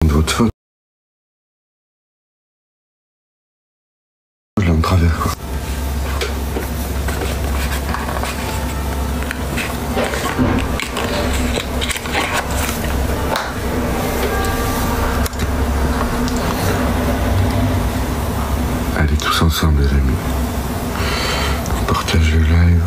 de votre faute. Je l'ai en travers, quoi. Allez, tous ensemble, les amis. On partage le live.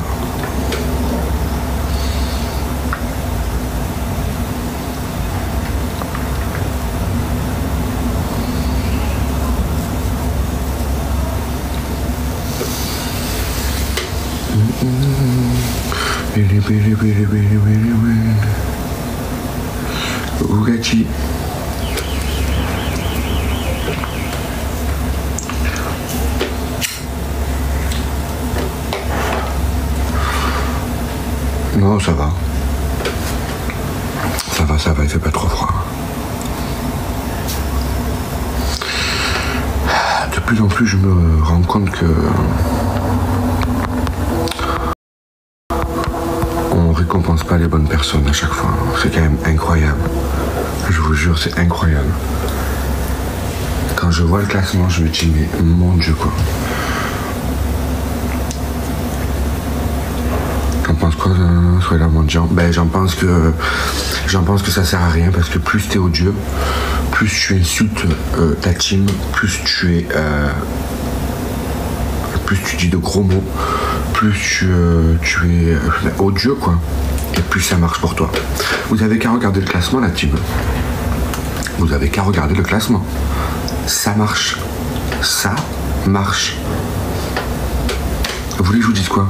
Bugatti. Non, ça va. Ça va, il fait pas trop froid. De plus en plus, je me rends compte que on récompense pas les bonnes personnes à chaque fois. C'est quand même incroyable. Je vous jure, c'est incroyable. Quand je vois le classement, je me dis, mais mon Dieu, quoi. T'en penses quoi, soyez là, mon Dieu? Ben, j'en pense que ça sert à rien, parce que plus t'es odieux, plus tu insultes ta team, plus tu dis de gros mots, plus tu es odieux, quoi. Et plus ça marche pour toi. Vous avez qu'à regarder le classement, la team. Vous avez qu'à regarder le classement. Ça marche. Ça marche. Vous voulez que je vous dise quoi?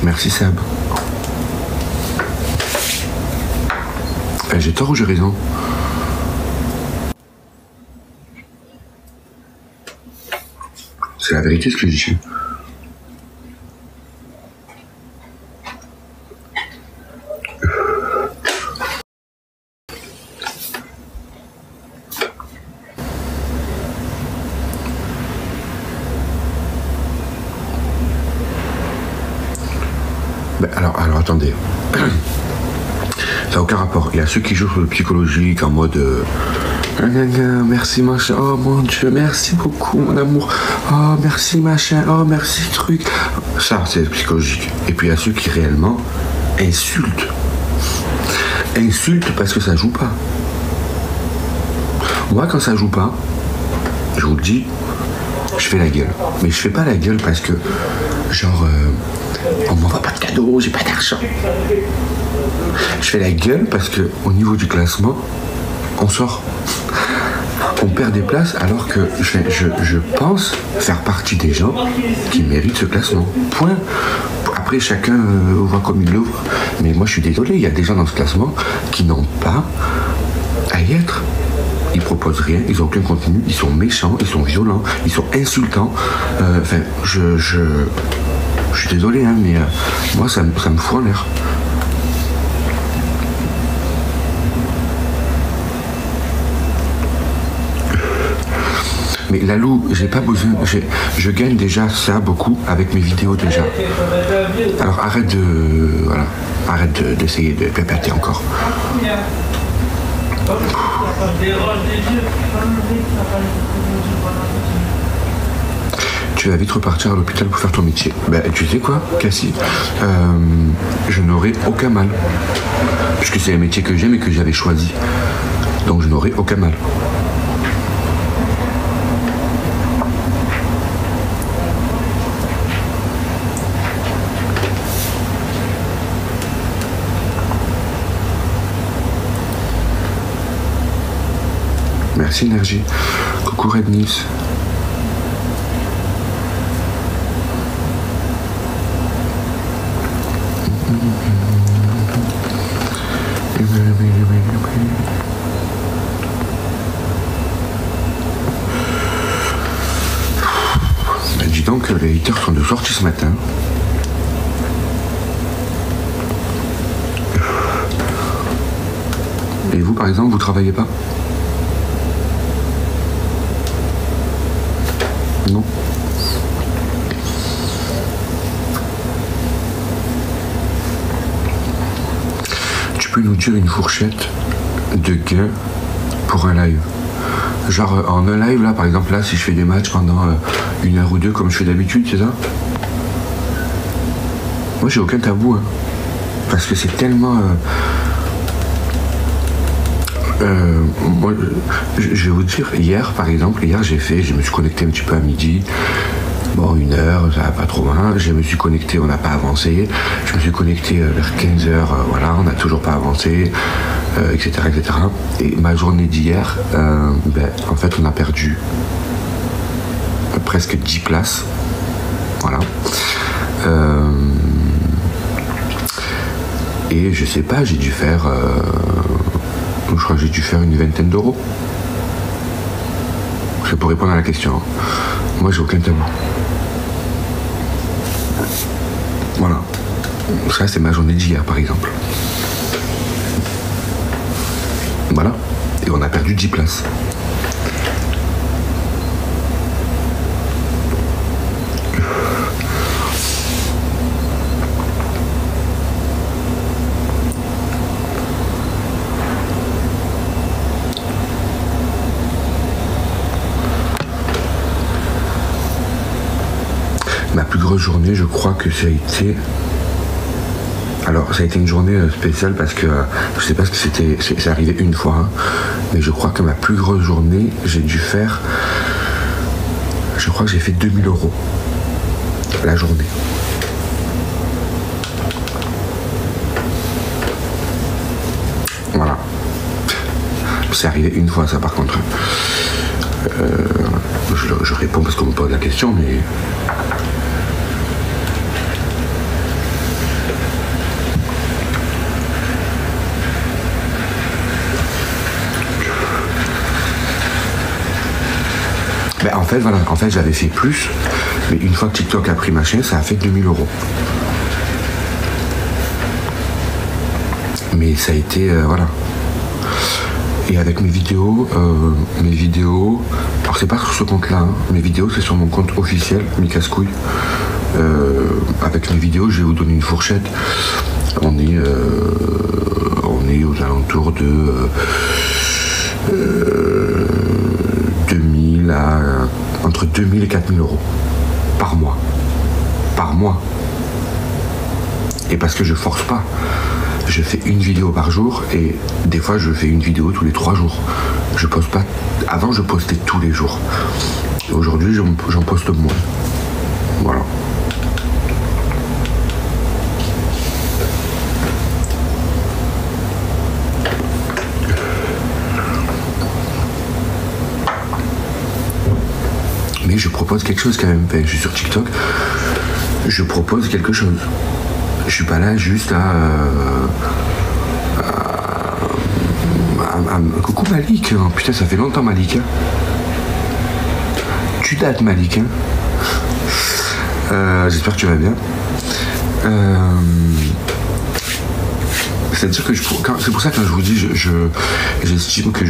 Merci Seb. J'ai tort ou j'ai raison? C'est la vérité ce que je dis. Ben alors attendez. Ça n'a aucun rapport. Il y a ceux qui jouent sur le psychologique en mode merci machin, oh mon Dieu, merci beaucoup mon amour, oh merci machin, oh merci truc. Ça c'est le psychologique. Et puis il y a ceux qui réellement insultent. Insultent parce que ça joue pas. Moi quand ça joue pas, je vous le dis, je fais la gueule. Mais je fais pas la gueule parce que genre on m'envoie pas de cadeaux, j'ai pas d'argent. Je fais la gueule parce que au niveau du classement, on sort. On perd des places alors que je pense faire partie des gens qui méritent ce classement. Point. Après, chacun voit comme il le voit. Mais moi, je suis désolé, il y a des gens dans ce classement qui n'ont pas à y être. Ils proposent rien, ils n'ont aucun contenu, ils sont méchants, ils sont violents, ils sont insultants. Enfin, je suis désolé, hein, mais moi, ça me fout en l'air. Mais Lalou, j'ai pas besoin, je gagne déjà ça beaucoup avec mes vidéos déjà. Alors arrête d'essayer de pépater encore. Tu vas vite repartir à l'hôpital pour faire ton métier. Ben, tu sais quoi, Cassie, je n'aurai aucun mal. Puisque c'est un métier que j'aime et que j'avais choisi. Donc je n'aurai aucun mal. Merci Énergie. Coucou Red Nice. Ben, dis donc, les haters sont de sortie ce matin. Et vous, par exemple, vous travaillez pas? Non. Tu peux nous dire une fourchette de gains pour un live? Genre en un live là, par exemple là, si je fais des matchs pendant 1 heure ou 2 comme je fais d'habitude, c'est ça? Moi j'ai aucun tabou, hein. Parce que c'est tellement... moi, je vais vous dire, hier par exemple, je me suis connecté un petit peu à midi. Bon, 1 heure, ça va pas trop loin. Je me suis connecté, on n'a pas avancé. Je me suis connecté vers 15 heures, voilà, on n'a toujours pas avancé, etc., etc. Et ma journée d'hier, en fait, on a perdu presque 10 places. Voilà. Et je sais pas, j'ai dû faire... je crois que j'ai dû faire une 20aine d'euros. C'est pour répondre à la question. Moi, j'ai aucun tabou. Voilà. Ça, c'est ma journée d'hier, par exemple. Voilà. Et on a perdu 10 places. Ma plus grosse journée, je crois que ça a été... Alors, ça a été une journée spéciale parce que je sais pas ce que c'était, c'est arrivé une fois, hein, mais je crois que ma plus grosse journée, j'ai dû faire... Je crois que j'ai fait 2000 euros la journée. Voilà. C'est arrivé une fois, ça, par contre. Je réponds parce qu'on me pose la question, mais... En fait, voilà, j'avais fait plus, mais une fois que TikTok a pris ma chaîne, ça a fait 2000 euros. Mais ça a été, voilà. Et avec mes vidéos, alors c'est pas sur ce compte-là, hein, mes vidéos c'est sur mon compte officiel, Micascouille. Avec mes vidéos, je vais vous donner une fourchette. On est aux alentours de 2000 à entre 2000 et 4000 euros par mois. Par mois. Et parce que je force pas. Je fais une vidéo par jour et des fois je fais une vidéo tous les 3 jours. Je poste pas. Avant je postais tous les jours. Aujourd'hui j'en poste moins. Voilà. Mais je propose quelque chose quand même. Enfin, je suis sur TikTok. Je propose quelque chose. Je suis pas là juste à coucou Malik. Oh, putain, ça fait longtemps Malik. Hein. Tu dates Malik. Hein. J'espère que tu vas bien. C'est-à-dire que c'est pour ça que quand je vous dis, j'estime que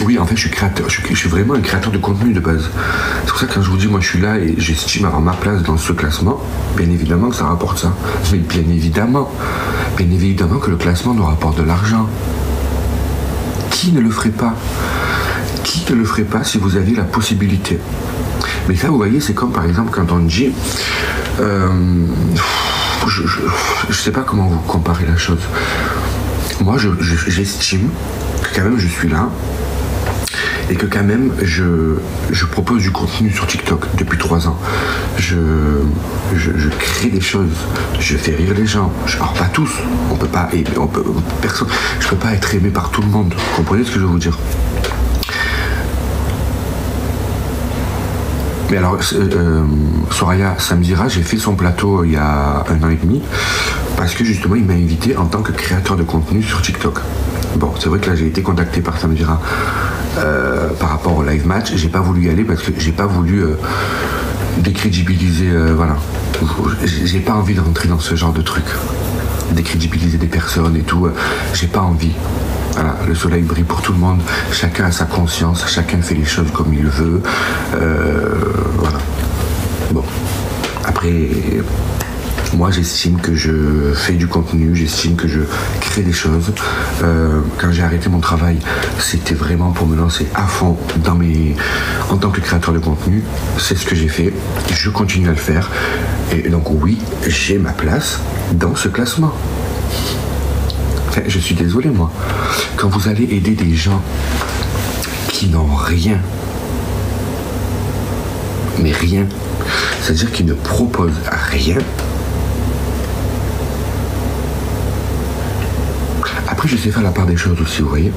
oui, en fait, je suis créateur. Je suis vraiment un créateur de contenu de base. C'est pour ça que quand je vous dis, moi, je suis là et j'estime avoir ma place dans ce classement, bien évidemment que ça rapporte ça. Mais bien évidemment que le classement nous rapporte de l'argent. Qui ne le ferait pas? Qui ne le ferait pas si vous aviez la possibilité? Mais ça, vous voyez, c'est comme par exemple quand on dit... je sais pas comment vous comparer la chose. Moi, j'estime que quand même je suis là et que quand même je propose du contenu sur TikTok depuis 3 ans. Je crée des choses, je fais rire les gens. Alors pas tous, personne, je peux pas être aimé par tout le monde. Vous comprenez ce que je veux vous dire? Mais alors, Soraya Samdira, j'ai fait son plateau il y a 1 an et demi parce que justement il m'a invité en tant que créateur de contenu sur TikTok. Bon, c'est vrai que là j'ai été contacté par Samdira par rapport au live match. J'ai pas voulu y aller parce que j'ai pas voulu décrédibiliser, voilà. J'ai pas envie de rentrer dans ce genre de truc. Décrédibiliser des personnes et tout, j'ai pas envie. Voilà, le soleil brille pour tout le monde, chacun a sa conscience, chacun fait les choses comme il veut. Voilà. Bon. Après, moi j'estime que je fais du contenu, j'estime que je crée des choses. Quand j'ai arrêté mon travail, c'était vraiment pour me lancer à fond en tant que créateur de contenu. C'est ce que j'ai fait, je continue à le faire. Et donc oui, j'ai ma place dans ce classement. Enfin, je suis désolé moi. Quand vous allez aider des gens qui n'ont rien, mais rien, c'est-à-dire qu'ils ne proposent rien. Après, je sais faire la part des choses aussi, vous voyez.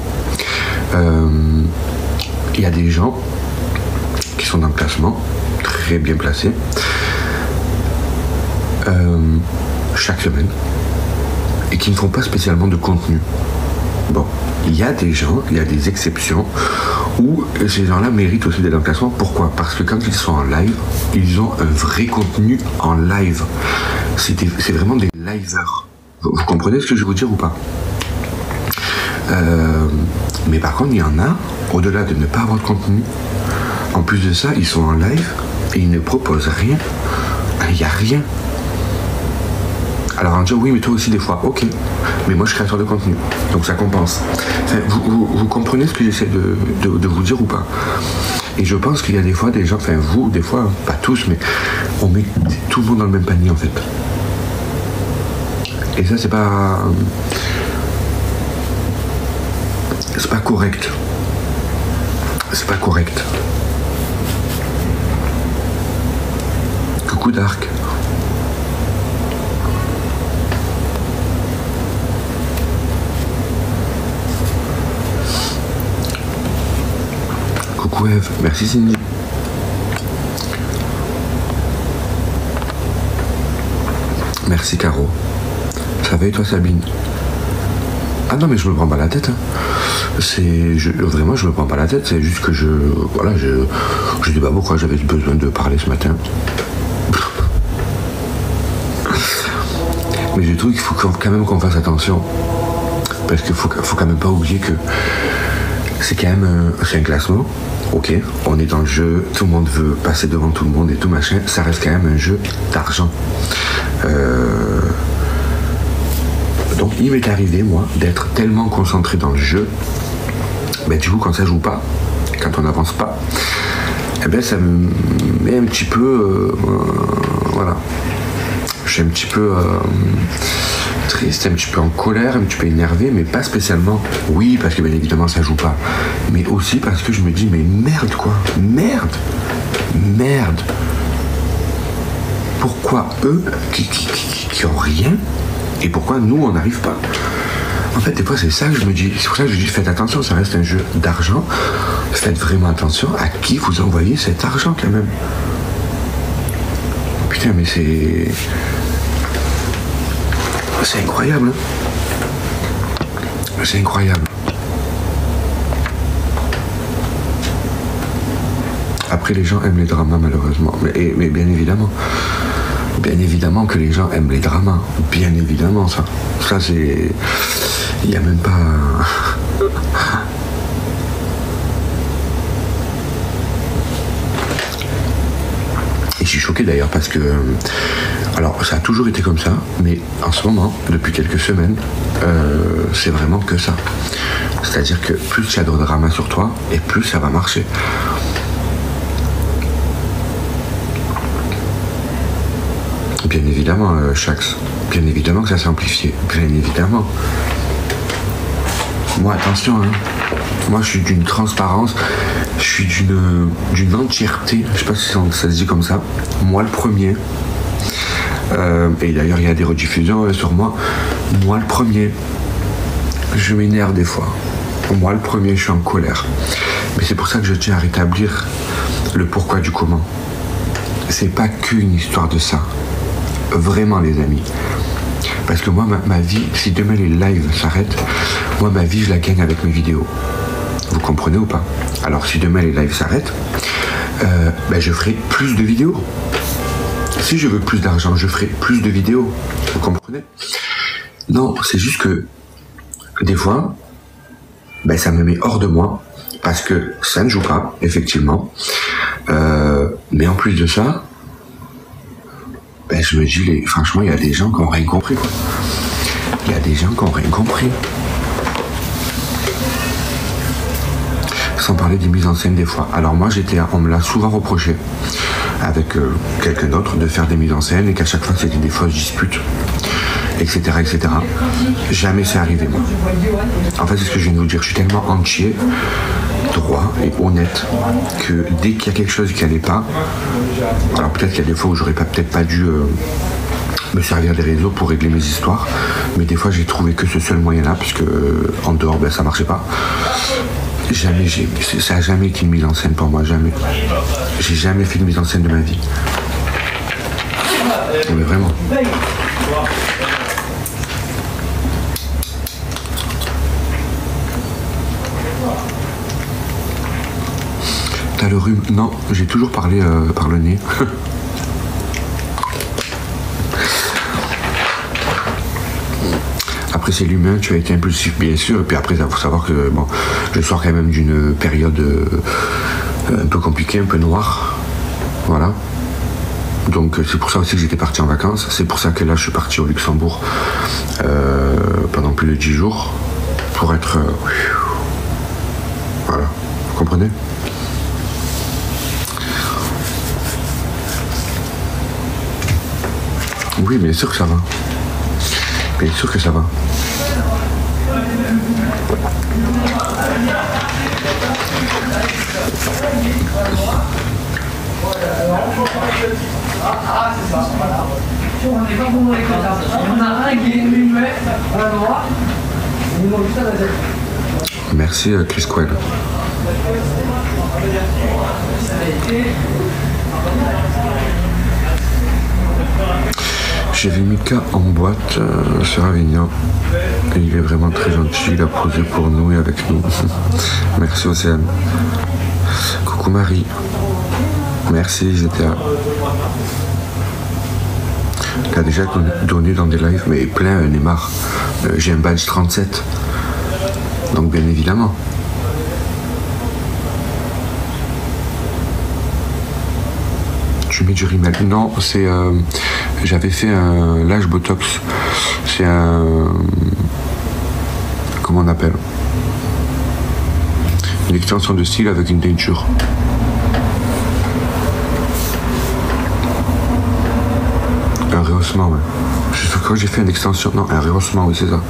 Il y a des gens qui sont dans le classement, très bien placés, chaque semaine, et qui ne font pas spécialement de contenu. Bon, il y a des gens, il y a des exceptions, où ces gens-là méritent aussi d'être dans le classement. Pourquoi? Parce que quand ils sont en live, ils ont un vrai contenu en live. C'est vraiment des liveurs. Vous comprenez ce que je veux vous dire ou pas? Mais par contre, il y en a, au-delà de ne pas avoir de contenu, en plus de ça, ils sont en live et ils ne proposent rien. Il n'y a rien. Alors on dit oui, mais toi aussi des fois, ok. Mais moi je suis créateur de contenu, donc ça compense. Enfin, vous comprenez ce que j'essaie de vous dire ou pas? Et je pense qu'il y a des fois des gens, enfin vous, des fois, pas tous, mais on met tout le monde dans le même panier en fait. Et ça c'est pas correct. C'est pas correct. Coucou Dark. Coucou Eve, merci Cindy. Merci Caro. Ça va et toi Sabine? Ah non mais je me prends pas la tête. Hein. Vraiment je me prends pas la tête, c'est juste que je sais pas pourquoi j'avais besoin de parler ce matin. Mais je trouve qu'il faut quand même qu'on fasse attention. Parce qu'il faut quand même pas oublier que c'est quand même c'est un classement. Ok, on est dans le jeu, tout le monde veut passer devant tout le monde et tout machin, ça reste quand même un jeu d'argent. Donc il m'est arrivé moi d'être tellement concentré dans le jeu, ben du coup quand ça joue pas, quand on n'avance pas, eh ben ça me met un petit peu voilà. Je suis un petit peu triste, un petit peu en colère, un petit peu énervé, mais pas spécialement. Oui, parce que bien évidemment ça joue pas, mais aussi parce que je me dis mais merde quoi, merde. Pourquoi eux qui ont rien et pourquoi nous on n'arrive pas? En fait des fois c'est ça que je me dis, c'est pour ça que je dis faites attention, ça reste un jeu d'argent, faites vraiment attention à qui vous envoyez cet argent quand même. Putain mais c'est incroyable, hein. C'est incroyable. Après les gens aiment les dramas malheureusement, mais bien évidemment que les gens aiment les dramas, bien évidemment ça c'est, il n'y a même pas. Et je suis choqué d'ailleurs parce que, alors ça a toujours été comme ça, mais en ce moment, depuis quelques semaines, c'est vraiment que ça. C'est-à-dire que plus il y a de drama sur toi, et plus ça va marcher. Bien évidemment, Shax. Bien évidemment que ça s'est amplifié. Bien évidemment. Moi, attention, hein. Moi, je suis d'une transparence. Je suis d'une entièreté. Je sais pas si ça se dit comme ça. Moi, le premier. Et d'ailleurs, il y a des rediffusions sur moi. Moi, le premier. Je m'énerve des fois. Moi, le premier, je suis en colère. Mais c'est pour ça que je tiens à rétablir le pourquoi du comment. C'est pas qu'une histoire de ça. Vraiment les amis, parce que moi ma vie, si demain les lives s'arrêtent, moi ma vie je la gagne avec mes vidéos, vous comprenez ou pas? Alors si demain les lives s'arrêtent, ben, je ferai plus de vidéos. Si je veux plus d'argent, je ferai plus de vidéos, vous comprenez? Non, c'est juste que des fois ben, ça me met hors de moi, parce que ça ne joue pas, effectivement. Mais en plus de ça, ben, je me dis, franchement, il y a des gens qui n'ont rien compris, quoi. Il y a des gens qui n'ont rien compris. Sans parler des mises en scène des fois. Alors moi, on me l'a souvent reproché, avec quelqu'un d'autre, de faire des mises en scène, et qu'à chaque fois, c'était des fausses disputes, etc., etc. Jamais c'est arrivé, moi. En fait, c'est ce que je viens de vous dire. Je suis tellement entier, droit et honnête, que dès qu'il y a quelque chose qui n'allait pas, alors peut-être qu'il y a des fois où j'aurais peut-être pas dû me servir des réseaux pour régler mes histoires, mais des fois j'ai trouvé que ce seul moyen-là, puisque en dehors, ben, ça marchait pas. Jamais ça a jamais été une mise en scène pour moi, jamais. J'ai jamais fait de mise en scène de ma vie. Mais vraiment. T'as le rhume? Non, j'ai toujours parlé par le nez. Après c'est l'humain, tu as été impulsif bien sûr, et puis après il faut savoir que bon, je sors quand même d'une période un peu compliquée, un peu noire, voilà. Donc c'est pour ça aussi que j'étais parti en vacances, c'est pour ça que là je suis parti au Luxembourg pendant plus de 10 jours, pour être... voilà, vous comprenez? Oui, bien sûr que ça va. Bien sûr que ça va. Merci Chris Quell. J'ai vu Mika en boîte sur Avignon et il est vraiment très gentil, il a posé pour nous et avec nous. Merci Océane. Coucou Marie. Merci GTA. T'as déjà donné dans des lives, mais plein Neymar. J'ai un badge 37. Donc bien évidemment. Tu mets du rimel? Non, c'est... j'avais fait un lash botox. C'est un... comment on appelle? Une extension de style avec une teinture. Un rehaussement, ouais. Je crois que j'ai fait une extension. Non, un rehaussement, oui, c'est ça.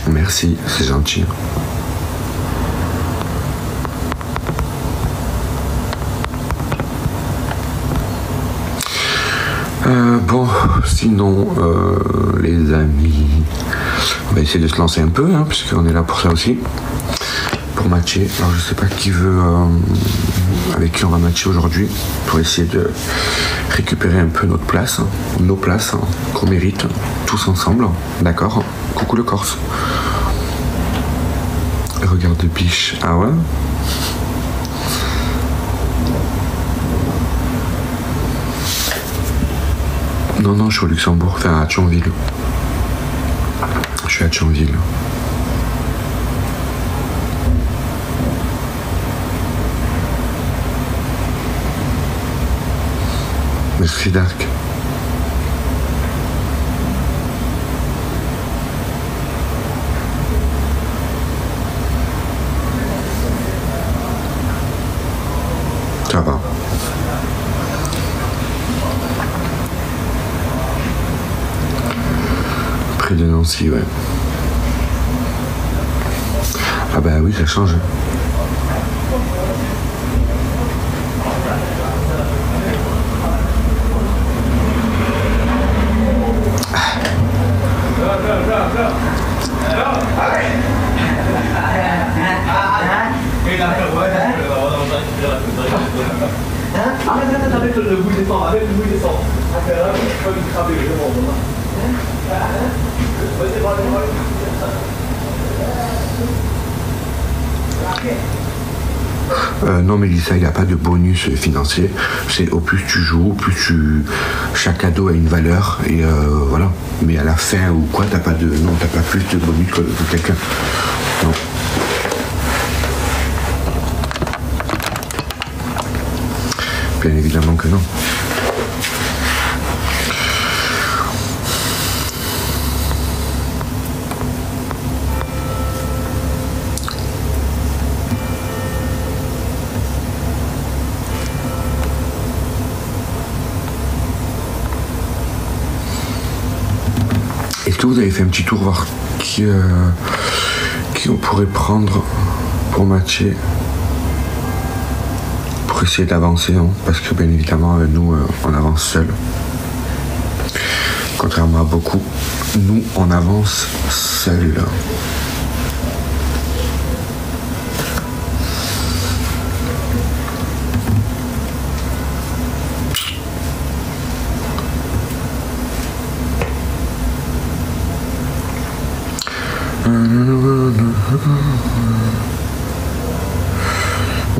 Merci, c'est gentil. Bon, sinon, les amis, on va essayer de se lancer un peu, hein, puisqu'on est là pour ça aussi, pour matcher. Alors, je sais pas qui veut, avec qui on va matcher aujourd'hui, pour essayer de récupérer un peu notre place, nos places, qu'on mérite, tous ensemble, d'accord? Coucou le Corse. Regarde de biche, ah ouais? Non, non, je suis au Luxembourg, enfin à Thionville. Je suis à Thionville. Merci Dark. Ça va. Près de Nancy, ouais. Ah bah oui, ça change. Non, Mélissa, il n'y a pas de bonus financier. C'est au plus tu joues, chaque cadeau a une valeur et voilà. Mais à la fin ou quoi, t'as pas plus de bonus que quelqu'un. Non. Bien évidemment que non. Est-ce que vous avez fait un petit tour voir qui on pourrait prendre pour matcher, pour essayer d'avancer, hein, parce que bien évidemment nous on avance seul. Contrairement à beaucoup, nous on avance seul.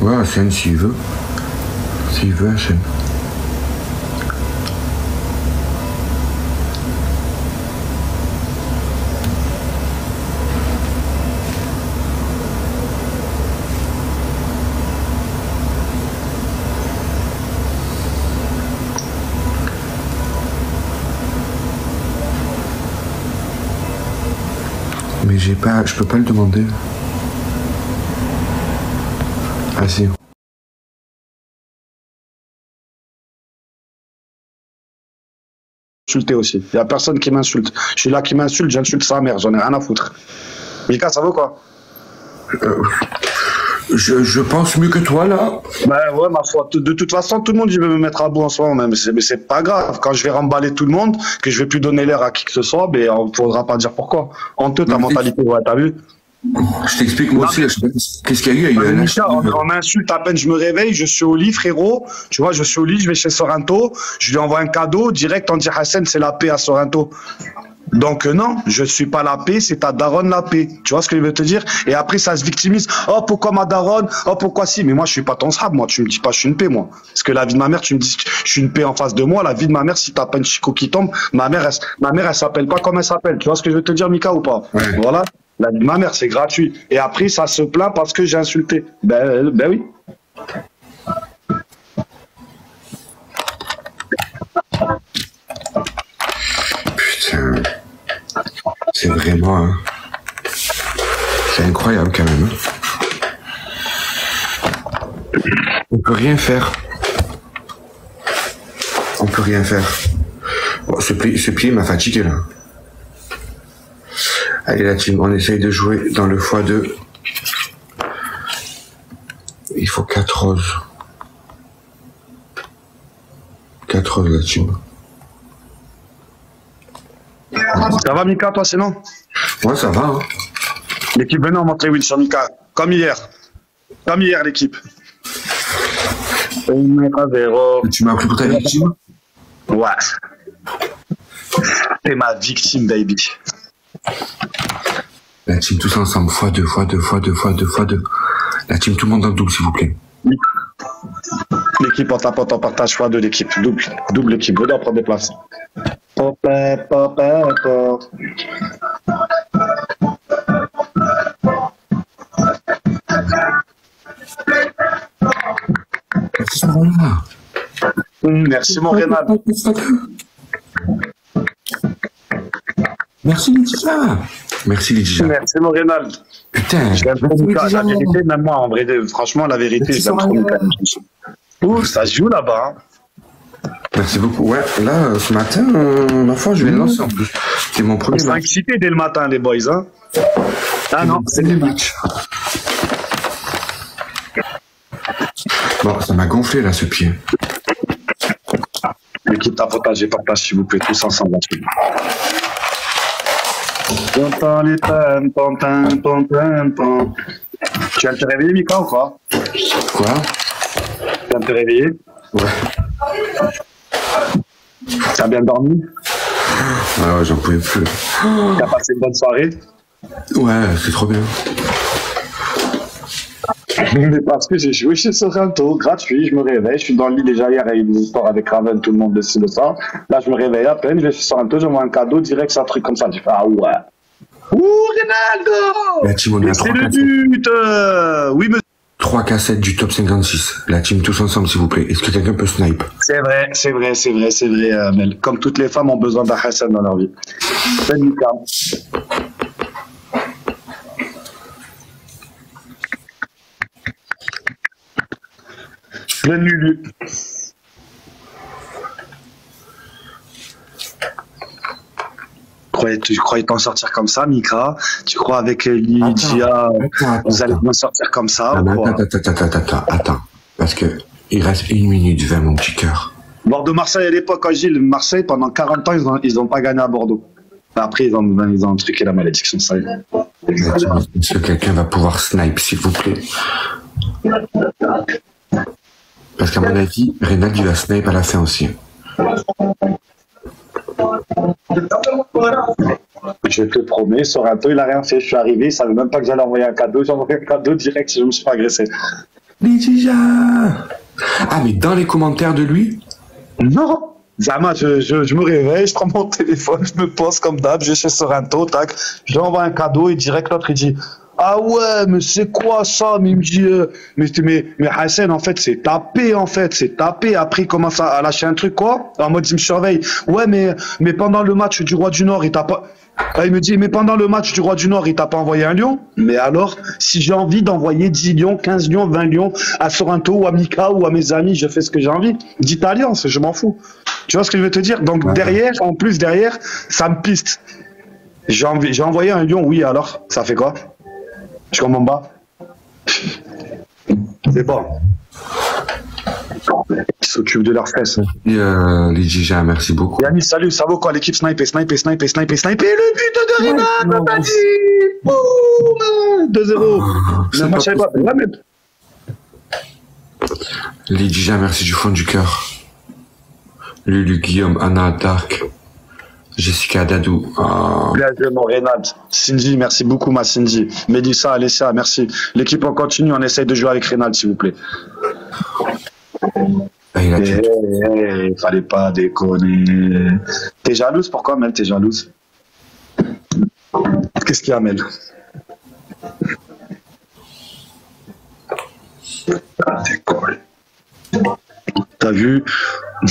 Ouais, Hassan s'il veut. S'il veut, Hassan. Mais je peux pas le demander. Ah si. Insulter aussi. Il n'y a personne qui m'insulte. Je suis là qui m'insulte, j'insulte sa mère, j'en ai rien à foutre. Mika, ça va quoi? Je pense mieux que toi là. Ben ouais, ma foi. De toute façon, tout le monde il veut me mettre à bout en ce moment, mais c'est pas grave. Quand je vais remballer tout le monde, que je vais plus donner l'air à qui que ce soit, ben on ne faudra pas dire pourquoi. Honteux ta mentalité, ouais, t'as vu? Je t'explique moi aussi, qu'est-ce qu'il y a eu? On m'insulte à peine je me réveille, je suis au lit, frérot. Tu vois, je suis au lit, je vais chez Sorrento, je lui envoie un cadeau, direct on dit Hassan, c'est la paix à Sorrento. Donc non, je suis pas la paix, c'est ta daronne la paix. Tu vois ce que je veux te dire? Et après ça se victimise. Oh pourquoi ma daronne? Oh pourquoi si? Mais moi je suis pas ton sahab, moi tu me dis pas je suis une paix moi. Parce que la vie de ma mère, tu me dis je suis une paix en face de moi. La vie de ma mère, si t'as pas une chico qui tombe, ma mère elle s'appelle pas comme elle s'appelle. Tu vois ce que je veux te dire, Mika, ou pas? Ouais. Voilà. La vie de ma mère, c'est gratuit. Et après ça se plaint parce que j'ai insulté. Ben oui. Putain. C'est vraiment... Hein. C'est incroyable quand même. On peut rien faire. On peut rien faire. Bon, ce pied m'a fatigué là. Allez la team, on essaye de jouer dans le x2. Il faut 4 roses. 4 roses la team. Ça va Mika, toi sinon? Ouais, ça va. Hein. L'équipe, venez, on montre les wheels sur Mika. Comme hier. Comme hier, l'équipe. Tu m'as pris pour ta victime? Ouais. T'es ma victime, baby. La team tous ensemble, x2, x2, x2, x2, x2. La team, tout le monde dans le double, s'il vous plaît. L'équipe, on tapote, on partage x2 l'équipe. Double équipe. Venez, on prend des places. Pop. Merci mon Rénal. Merci Lydia. Merci Lydia. Merci mon Rénal. Putain. Je l'aime trop Mika. La vérité, même moi, en vrai, franchement, la vérité, je l'aime trop Mika. Ouh, ça se joue là-bas. Hein. Merci beaucoup. Ouais, là, ce matin, ma foi, je vais le lancer en plus. C'est mon premier match. Excité dès le matin, les boys. Hein. Ah non, c'est des matchs. Bon, ça m'a gonflé là, ce pied. L'équipe tapotage et partage, s'il vous plaît, tous ensemble. J'entends les pom. Tu viens de te réveiller, Mika, ou quoi? Quoi? Tu viens de te réveiller? Ouais. T'as bien dormi? Ouais, j'en pouvais plus. T'as passé une bonne soirée? Ouais, c'est trop bien. Mais parce que j'ai joué chez Sorrento, gratuit, je me réveille, je suis dans le lit déjà hier, il y a eu une histoire avec Raven, tout le monde le sait de ça. Là, je me réveille à peine, je vais chez Sorrento, j'envoie un cadeau, direct, c'est un truc comme ça. Je fais, ah ouais. Ouh, Ronaldo! La team, on a C'est 3 le cassettes. but! Oui, monsieur. 3 cassettes du top 56. La team tous ensemble, s'il vous plaît. Est-ce que quelqu'un peut snipe? C'est vrai, Mel. Comme toutes les femmes ont besoin d'un Hassan dans leur vie. C'est Mika. Le Lulu. Tu croyais t'en sortir comme ça, Mika? Tu crois avec Lydia, vous allez m'en sortir comme ça? Ah, ou quoi? attends. Parce que il reste 1 minute 20, mon petit cœur. Bordeaux-Marseille à l'époque, quand Gilles, Marseille, pendant 40 ans, ils ont pas gagné à Bordeaux. Après, ils ont truqué la malédiction, ça y est. Est-ce que quelqu'un va pouvoir snipe, s'il vous plaît? Parce qu'à mon avis, Reynald, il va snipe à la fin aussi. Je te promets, Sorrento, il a rien fait. Je suis arrivé, il savait même pas que j'allais envoyer un cadeau. J'ai envoyé un cadeau direct, je me suis pas agressé. Lidija! Ah, mais dans les commentaires de lui? Non! Zama, je me réveille, je prends mon téléphone, je me pose comme d'hab, je vais chez Sorrento, tac, je lui envoie un cadeau et direct l'autre il dit ah ouais, mais c'est quoi ça? Mais il me dit mais Hassan, en fait, c'est tapé, Après, il commence à lâcher un truc, quoi. En mode, il me surveille. Ouais, mais pendant le match du Roi du Nord, il t'a pas. Ah, il me dit, mais pendant le match du Roi du Nord, il t'a pas envoyé un lion? Mais alors, si j'ai envie d'envoyer 10 lions, 15 lions, 20 lions à Sorrento ou à Mika ou à mes amis, je fais ce que j'ai envie. D'Italience, je m'en fous. Tu vois ce que je veux te dire? Donc, Ouais. derrière, ça me piste. J'ai envoyé un lion, oui, alors, ça fait quoi? Je comprends pas. C'est bon. Ils s'occupent de leurs fesses. Et Lidija, merci beaucoup. Yannis, salut, ça vaut quoi? L'équipe snipe. Et le but de Reynald, t'as dit! Boum! 2-0. C'est Mais moi, pas je savais pas. Ouais, mais... Lidija, merci du fond du cœur. Lulu, Guillaume, Anna, Dark, Jessica, Dadou. Oh. Bien joué, mon Reynald. Cindy, merci beaucoup, ma Cindy. Mélissa, Alessia, merci. L'équipe, on continue, on essaye de jouer avec Reynald, s'il vous plaît. Ah, il a tué. Fallait pas déconner. T'es jalouse? Pourquoi, Mel? T'es jalouse? Qu'est-ce qu'il y a, Mel? Ah, décolle. T'as vu?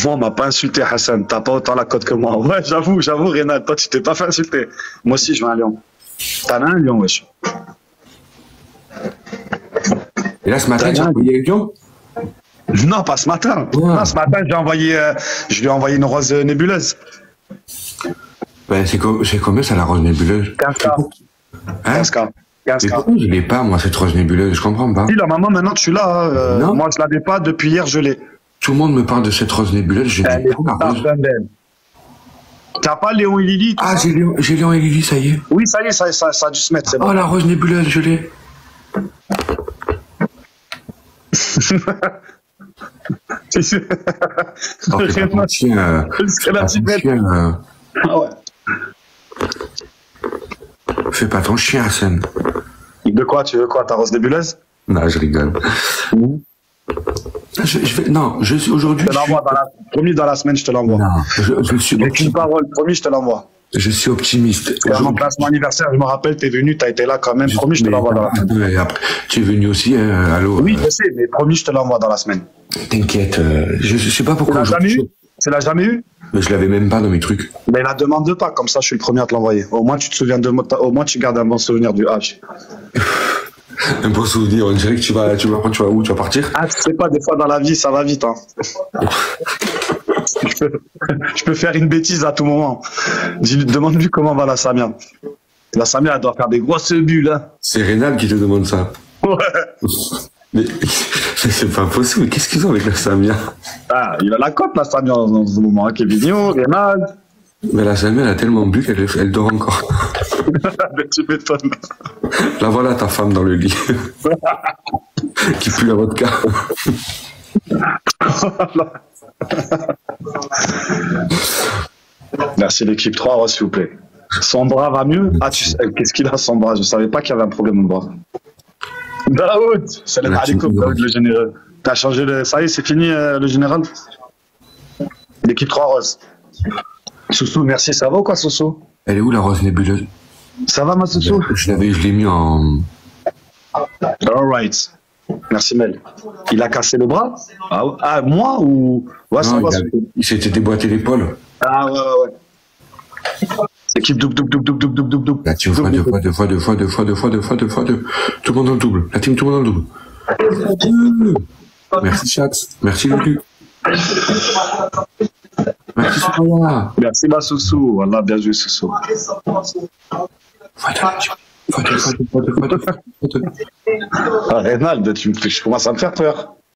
Moi, on m'a pas insulté, Hassan. T'as pas autant la cote que moi. Ouais, j'avoue, Reynald. Toi, tu t'es pas fait insulter. Moi aussi, je veux un lion. T'en as un lion, wesh. Et là, ce matin, tu as envoyé un lion? Non, pas ce matin. Ouais. Non, ce matin, je lui ai envoyé une rose nébuleuse. Ben, c'est combien ça, la rose nébuleuse? 15K. Hein? 15K. Mais 15K. pourquoi je l'ai pas, moi, cette rose nébuleuse? Je comprends pas. Si, la maman, maintenant, tu l'as. Non. Moi, je l'avais pas. Depuis hier, je l'ai. Tout le monde me parle de cette rose nébuleuse, je dis Elle est pas la rose. T'as pas Léon et Lily? Ah, j'ai Léon et Lily, ça y est. Oui, ça y est, ça a dû se mettre, c'est Oh, bon. la rose nébuleuse, je l'ai. Oh, fais pas ton chien, fais pas ton chien, Ah ouais. fais pas ton chien, Hassan. De quoi? Tu veux quoi? Ta rose nébuleuse? Non, je rigole. Aujourd'hui. Je te l'envoie promis, dans la semaine, je te l'envoie. Non, je suis Avec une optimiste. parole, promis, je te l'envoie. Je suis optimiste. C'est mon placement anniversaire, je me rappelle, t'es venu, t'as été là quand même. Promis, je te l'envoie dans la semaine. Mais après, tu es venu aussi, hein, allô. Oui, je sais, mais promis, je te l'envoie dans la semaine. T'inquiète, je sais pas Tu pourquoi. l'as jamais eu? Tu l'as jamais eu? Mais je l'avais même pas dans mes trucs. Mais la demande pas, comme ça, je suis le premier à te l'envoyer. Au moins, tu te souviens au moins, tu gardes un bon souvenir du H. Un bon souvenir, on dirait que tu vas où? Tu vas partir? Ah, tu sais pas, des fois dans la vie, ça va vite, hein. Je peux faire une bêtise à tout moment. Demande-lui comment va la Samia. La Samia, elle doit faire des grosses bulles, hein. C'est Reynald qui te demande ça. Ouais. Mais c'est pas possible. Qu'est-ce qu'ils ont avec la Samia? Ah, il a la cote, la Samia, dans ce moment, hein. Kevin, Reynald. Mais la Samia, elle a tellement bu qu'elle dort encore. Mais tu m'étonnes. Là, voilà ta femme dans le lit. Qui pue la vodka. Merci l'équipe 3, s'il vous plaît. Son bras va mieux? Ah, qu'est-ce qu'il a, son bras? Je savais pas qu'il y avait un problème au bras. Daoud, salam La team alaikum, Daoud. Daoud, le général. T'as changé le. Ça y est, c'est fini, le général. L'équipe 3 rose. Soussou, merci. Ça va ou quoi, Soussou? Elle est où la rose nébuleuse? Ça va, ma Soussou? Je l'ai mis en. All right. Merci, Mel. Il a cassé le bras? Ah, moi ou. Ouais, ça Non, va. il s'était déboîté l'épaule. Ah, ouais. Équipe double. La team fois deux. Tout le monde dans le double. La team, tout le monde dans le double. Merci, chat. Merci, Lulu. Merci, Soraya. Merci, ma Soussou. Voilà, bien joué, Soussou. Fois deux. Ah, Reynald, je commence à me faire peur.